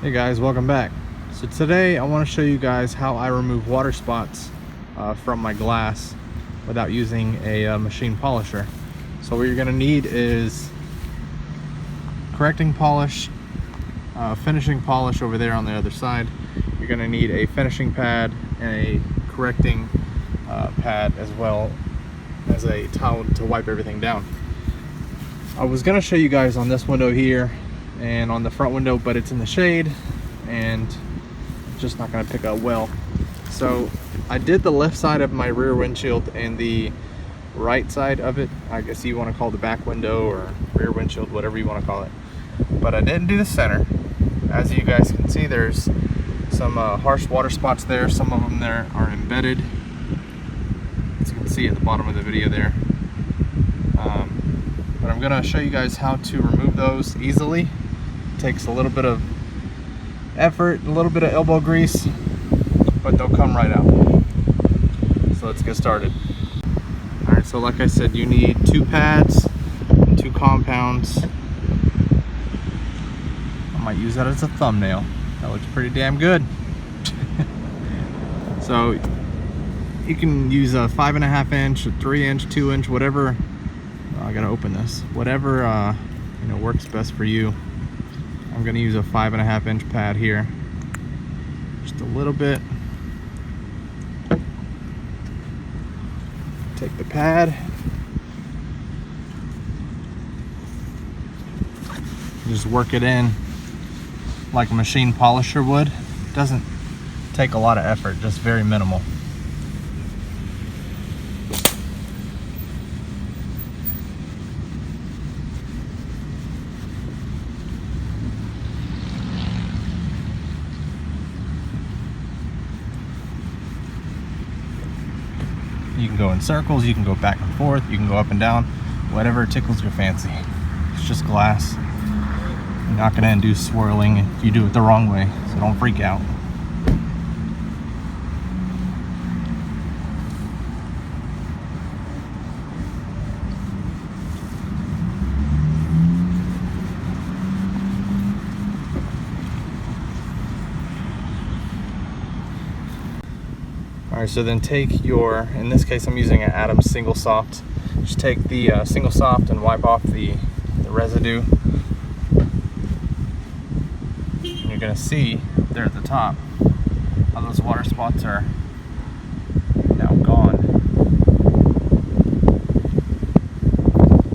Hey guys, welcome back. So today I want to show you guys how I remove water spots from my glass without using a machine polisher. So what you're going to need is correcting polish, finishing polish over there on the other side. You're going to need a finishing pad and a correcting pad, as well as a towel to wipe everything down. I was going to show you guys on this window here and on the front window, but it's in the shade and it's just not going to pick up well. So I did the left side of my rear windshield and the right side of it. I guess you want to call the back window or rear windshield, whatever you want to call it. But I didn't do the center. As you guys can see, there's some harsh water spots there. Some of them there are embedded, as you can see at the bottom of the video there. But I'm going to show you guys how to remove those easily. It takes a little bit of effort, a little bit of elbow grease, but they'll come right out. So let's get started. Alright, so like I said, you need 2 pads and 2 compounds. I might use that as a thumbnail. That looks pretty damn good. So you can use a 5.5 inch, a 3 inch, 2 inch, whatever. I gotta open this. Whatever works best for you. I'm gonna use a 5.5 inch pad here. Just a little bit. Take the pad. Just work it in like a machine polisher would. It doesn't take a lot of effort, just very minimal. You can go in circles, you can go back and forth, you can go up and down, whatever tickles your fancy. It's just glass. You're not going to induce swirling if you do it the wrong way, so don't freak out. Alright, so then take your, in this case I'm using an Adams Single Soft. Just take the Single Soft and wipe off the residue. And you're going to see there at the top how those water spots are now gone.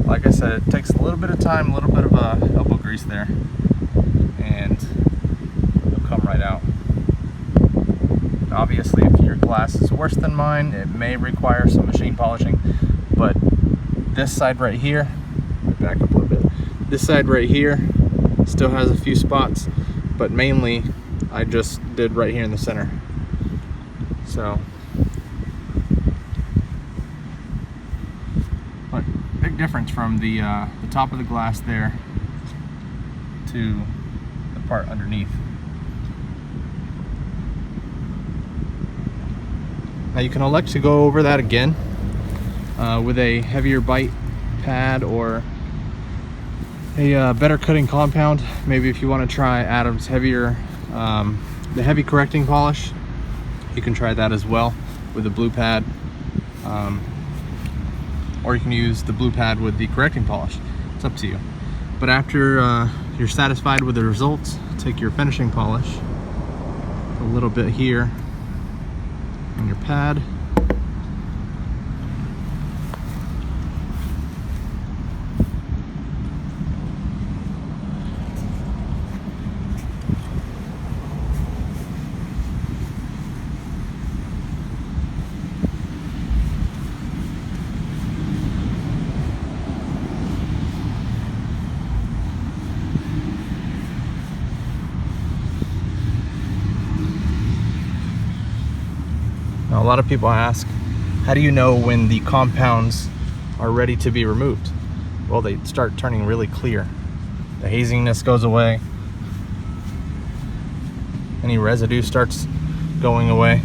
Like I said, it takes a little bit of time, a little bit of elbow grease there, and it'll come right out. Obviously, if your glass is worse than mine, it may require some machine polishing, but this side right here, back up a little bit, this side right here still has a few spots, but mainly I just did right here in the center. So, but big difference from the top of the glass there to the part underneath. Now you can elect to go over that again with a heavier bite pad or a better cutting compound. Maybe if you want to try Adams heavier, the heavy correcting polish, you can try that as well with the blue pad, or you can use the blue pad with the correcting polish. It's up to you. But after you're satisfied with the results, take your finishing polish, a little bit here on your pad, Now, a lot of people ask, how do you know when the compounds are ready to be removed? Well, they start turning really clear. The haziness goes away. Any residue starts going away.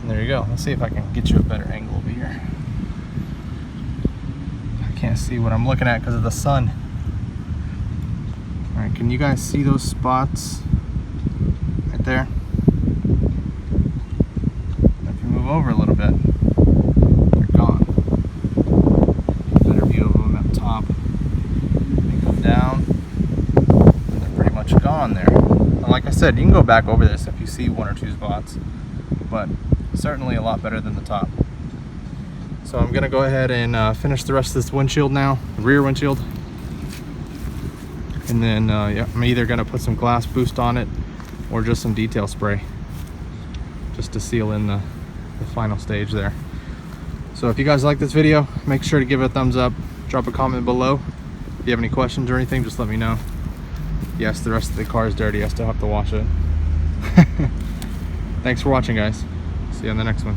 And there you go. Let's see if I can get you a better angle over here. I can't can't see what I'm looking at because of the sun. All right, can you guys see those spots right there? If you move over a little bit, they're gone. Better view of them up top. They come down, and they're pretty much gone there. And like I said, you can go back over this if you see one or two spots, but certainly a lot better than the top. So I'm gonna go ahead and finish the rest of this windshield now, the rear windshield. And then yeah, I'm either gonna put some glass boost on it or just some detail spray just to seal in the final stage there. So if you guys like this video, make sure to give it a thumbs up, drop a comment below. If you have any questions or anything, just let me know. Yes, the rest of the car is dirty, I still have to wash it. Thanks for watching, guys. See you on the next one.